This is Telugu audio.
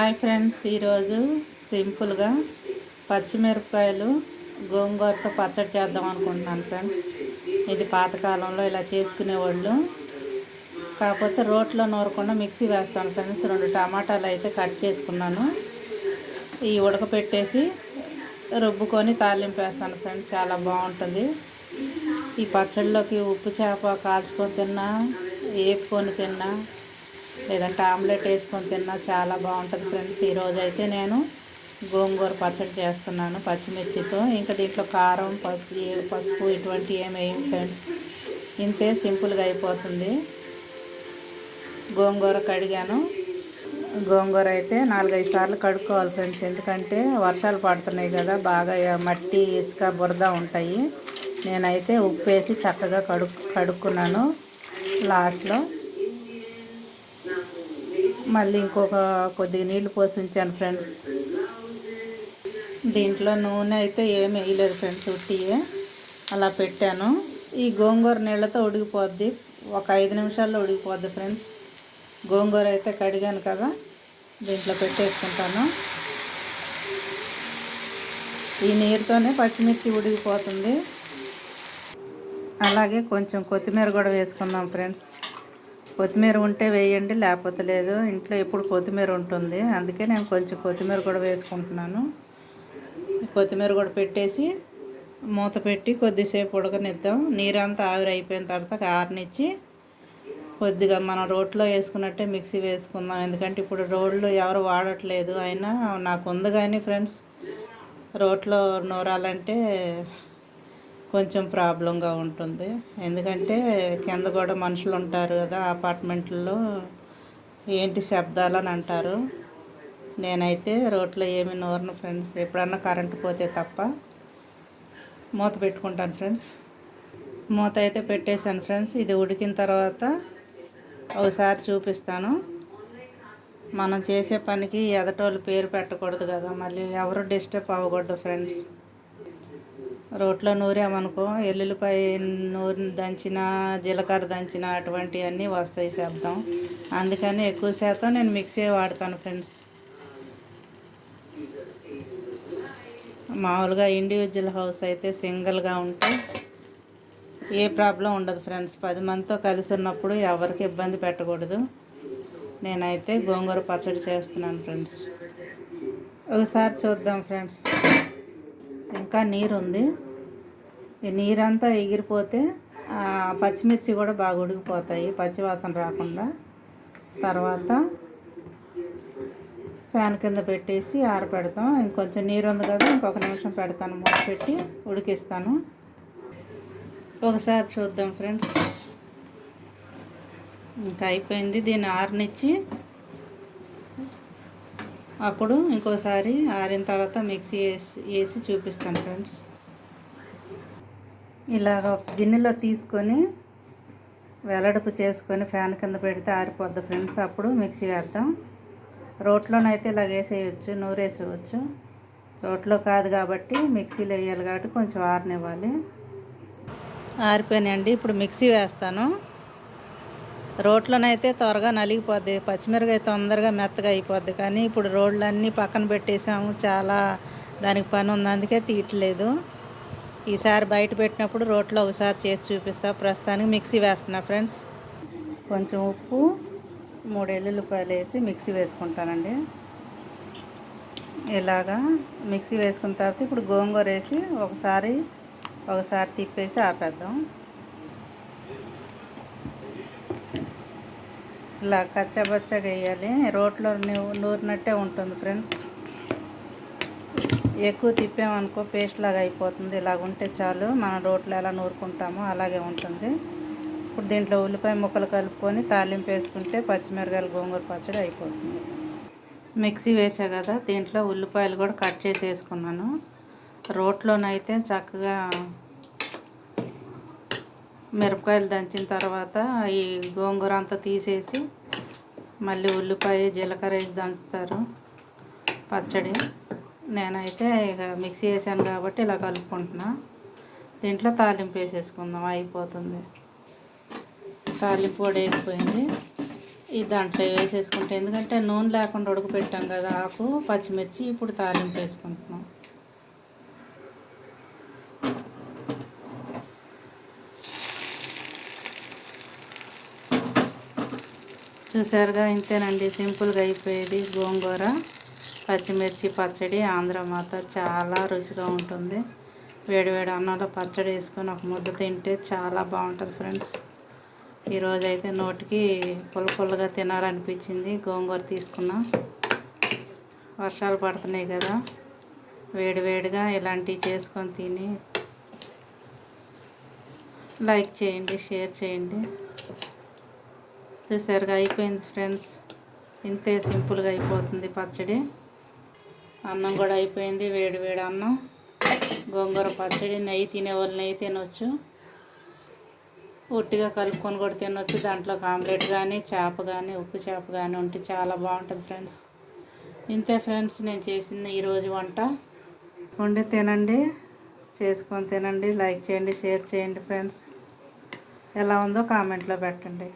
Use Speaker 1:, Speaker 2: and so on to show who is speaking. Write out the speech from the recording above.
Speaker 1: హాయ్ ఫ్రెండ్స్, ఈరోజు సింపుల్గా పచ్చిమిరపకాయలు గోంగూరతో పచ్చడి చేద్దాం అనుకుంటున్నాను ఫ్రెండ్స్. ఇది పాతకాలంలో ఇలా చేసుకునేవాళ్ళు, కాకపోతే రోట్లో నూరకుండా మిక్సీ వేస్తాను ఫ్రెండ్స్. 2 టమాటాలు అయితే కట్ చేసుకున్నాను, ఈ ఉడకపెట్టేసి రుబ్బుకొని తాలింపు వేస్తాను ఫ్రెండ్స్. చాలా బాగుంటుంది. ఈ పచ్చడిలోకి ఉప్పు చేప కాల్చుకొని తిన్నా, వేపుకొని తిన్నా, లేదంటే ఆమ్లెట్ వేసుకొని తిన్నా చాలా బాగుంటుంది ఫ్రెండ్స్. ఈరోజు అయితే నేను గోంగూర పచ్చడి చేస్తున్నాను పచ్చిమిర్చితో. ఇంకా దీంట్లో కారం, పసుపు ఇటువంటి ఏమి వేయం ఫ్రెండ్స్. ఇంతే, సింపుల్గా అయిపోతుంది. గోంగూర కడిగాను. గోంగూర అయితే 4-5 సార్లు కడుక్కోవాలి ఫ్రెండ్స్, ఎందుకంటే వర్షాలు పడుతున్నాయి కదా, బాగా మట్టి, ఇసుక, బురద ఉంటాయి. నేనైతే ఉప్పు వేసి చక్కగా కడుక్కున్నాను. లాస్ట్లో మళ్ళీ ఇంకొక కొద్దిగా నీళ్లు పోసి ఉంచాను ఫ్రెండ్స్. దీంట్లో నూనె అయితే ఏమి వేయలేదు ఫ్రెండ్స్, ఉట్టియే అలా పెట్టాను. ఈ గోంగూర నీళ్ళతో ఉడికిపోద్ది, ఒక 5 నిమిషాల్లో ఉడికిపోద్ది ఫ్రెండ్స్. గోంగూర అయితే కడిగాను కదా, దీంట్లో పెట్టేసుకుంటాను. ఈ నీరుతోనే పచ్చిమిర్చి ఉడికిపోతుంది. అలాగే కొంచెం కొత్తిమీర కూడా వేసుకుందాం ఫ్రెండ్స్. కొత్తిమీర ఉంటే వేయండి, లేకపోతే లేదు. ఇంట్లో ఎప్పుడు కొత్తిమీర ఉంటుంది, అందుకే నేను కొంచెం కొత్తిమీర కూడా వేసుకుంటున్నాను. కొత్తిమీర కూడా పెట్టేసి మూత పెట్టి కొద్దిసేపు ఉడకనిద్దాం. నీరంతా ఆవిరి అయిపోయిన తర్వాత ఆరనిచ్చి కొద్దిగా మనం రోట్లో వేసుకున్నట్టే మిక్సీ వేసుకుందాం. ఎందుకంటే ఇప్పుడు రోళ్ళు ఎవరు వాడట్లేదు. అయినా నాకు ఉంది కానీ ఫ్రెండ్స్, రోట్లో నూరాలంటే కొంచెం ప్రాబ్లంగా ఉంటుంది. ఎందుకంటే కింద కూడా మనుషులు ఉంటారు కదా, అపార్ట్మెంట్లో ఏంటి శబ్దాలు అని అంటారు. నేనైతే రోట్లో ఏమి నూరను ఫ్రెండ్స్, ఎప్పుడన్నా కరెంటు పోతే తప్ప. మూత పెట్టుకుంటాను ఫ్రెండ్స్. మూత అయితే పెట్టేశాను ఫ్రెండ్స్. ఇది ఉడికిన తర్వాత ఒకసారి చూపిస్తాను. మనం చేసే పనికి ఎదటోళ్ళు పేరు పెట్టకూడదు కదా, మళ్ళీ ఎవరు డిస్టర్బ్ అవ్వకూడదు ఫ్రెండ్స్. రోట్లో నూరామనుకో, ఎల్లుల్లిపాయ దంచిన, జీలకర్ర దంచిన అటువంటివన్నీ వస్తాయి శబ్దం. అందుకని ఎక్కువ శాతం నేను మిక్సీ వాడతాను ఫ్రెండ్స్. మామూలుగా ఇండివిజువల్ హౌస్ అయితే సింగిల్గా ఉంటే ఏ ప్రాబ్లం ఉండదు ఫ్రెండ్స్. 10 మందితో కలిసి ఉన్నప్పుడు ఎవరికి ఇబ్బంది పెట్టకూడదు. నేనైతే గోంగూర పచ్చడి చేస్తున్నాను ఫ్రెండ్స్. ఒకసారి చూద్దాం ఫ్రెండ్స్. ఇంకా నీరు ఉంది. ఈ నీరంతా ఎగిరిపోతే పచ్చిమిర్చి కూడా బాగా ఉడికిపోతాయి, పచ్చివాసన రాకుండా. తర్వాత ఫ్యాన్ కింద పెట్టేసి ఆరపెడతాం. ఇంకొంచెం నీరు ఉంది కదా, ఇంకొక నిమిషం పెడతాను, మూత పెట్టి ఉడికిస్తాను. ఒకసారి చూద్దాం ఫ్రెండ్స్. ఇంకా అయిపోయింది. దీన్ని ఆరనిచ్చి అప్పుడు ఇంకోసారి ఆరిన తర్వాత మిక్సీ వేసి చూపిస్తాను ఫ్రెండ్స్. ఇలాగ గిన్నెలో తీసుకొని వెల్లడుపు చేసుకొని ఫ్యాన్ కింద పెడితే ఆరిపోద్ది ఫ్రెండ్స్. అప్పుడు మిక్సీ వేద్దాం. రోట్లోనైతే ఇలాగ వేసేయచ్చు, నూరేసేయచ్చు. రోట్లో కాదు కాబట్టి మిక్సీలో వేయాలి కాబట్టి కొంచెం ఆరనివ్వాలి. ఆరిపోయినాయండి. ఇప్పుడు మిక్సీ వేస్తాను. రోట్లోనైతే త్వరగా నలిగిపోద్ది, పచ్చిమిరకాయ తొందరగా మెత్తగా అయిపోద్ది. కానీ ఇప్పుడు రోడ్లన్నీ పక్కన పెట్టేసాము, చాలా దానికి పని ఉంది, అందుకే తీయట్లేదు. ఈసారి బయట పెట్టినప్పుడు రోట్లో ఒకసారి చేసి చూపిస్తా. ప్రస్తుతానికి మిక్సీ వేస్తున్నా ఫ్రెండ్స్. కొంచెం ఉప్పు, 3 ఎల్లుల్లిపాయలు వేసి మిక్సీ వేసుకుంటానండి. ఇలాగా మిక్సీ వేసుకున్న తర్వాత ఇప్పుడు గోంగూర వేసి ఒకసారి తిప్పేసి ఆపేద్దాం. ఇలా కచ్చాబచ్చగా వేయాలి. రోట్లో నూరినట్టే ఉంటుంది ఫ్రెండ్స్. ఎక్కువ తిప్పామనుకో పేస్ట్ లాగా అయిపోతుంది. ఇలాగ ఉంటే చాలు, మనం రోట్లో ఎలా నూరుకుంటామో అలాగే ఉంటుంది. ఇప్పుడు దీంట్లో ఉల్లిపాయ ముక్కలు కలుపుకొని తాలింపు వేసుకుంటే పచ్చిమిరకాయలు గోంగూర పచ్చడి అయిపోతుంది. మిక్సీ వేసా కదా, దీంట్లో ఉల్లిపాయలు కూడా కట్ చేసి వేసుకున్నాను. రోట్లోనైతే చక్కగా మిరపకాయలు దంచిన తర్వాత ఈ గోంగూర అంతా తీసేసి మళ్ళీ ఉల్లిపాయ, జీలకర్ర వేసి దంచుతారు పచ్చడి. నేనైతే ఇక మిక్సీ వేసాను కాబట్టి ఇలా కలుపుకుంటున్నా. దీంట్లో తాలింపు వేసేసుకుందాం, అయిపోతుంది. తాలింపు కూడా వేగిపోయింది. ఈ దాంట్లో వేసేసుకుంటే, ఎందుకంటే నూనె లేకుండా ఉడకపెట్టాం కదా ఆకు పచ్చిమిర్చి, ఇప్పుడు తాలింపు వేసుకుంటున్నాం. చూసారుగా, ఇంతేనండి, సింపుల్గా అయిపోయేది గోంగూర పచ్చిమిర్చి పచ్చడి. ఆంధ్ర మాత చాలా రుచిగా ఉంటుంది. వేడివేడి అన్నంలో పచ్చడి వేసుకొని ఒక ముద్ద తింటే చాలా బాగుంటుంది ఫ్రెండ్స్. ఈరోజైతే నోటికి పుల్లగా తినాలనిపించింది, గోంగూర తీసుకున్నా. వర్షాలు పడుతున్నాయి కదా, వేడివేడిగా ఇలాంటివి చేసుకొని తిని లైక్ చేయండి, షేర్ చేయండి. చూసారుగా, అయిపోయింది ఫ్రెండ్స్. ఇంతే సింపుల్గా అయిపోతుంది పచ్చడి. అన్నం కూడా అయిపోయింది, వేడి అన్నం, గోంగూర పచ్చడి. నెయ్యి తినేవాళ్ళు నెయ్యి తినవచ్చు, ఉట్టిగా కలుపుకొని కూడా తినవచ్చు. దాంట్లో ఆమ్లెట్ కానీ చేప కానీ ఉప్పు చేప కానీ ఉంటే చాలా బాగుంటుంది ఫ్రెండ్స్. ఇంతే ఫ్రెండ్స్, నేను చేసిన ఈరోజు వంట. వండి తినండి, చేసుకొని తినండి, లైక్ చేయండి, షేర్ చేయండి ఫ్రెండ్స్. ఎలా ఉందో కామెంట్లో పెట్టండి.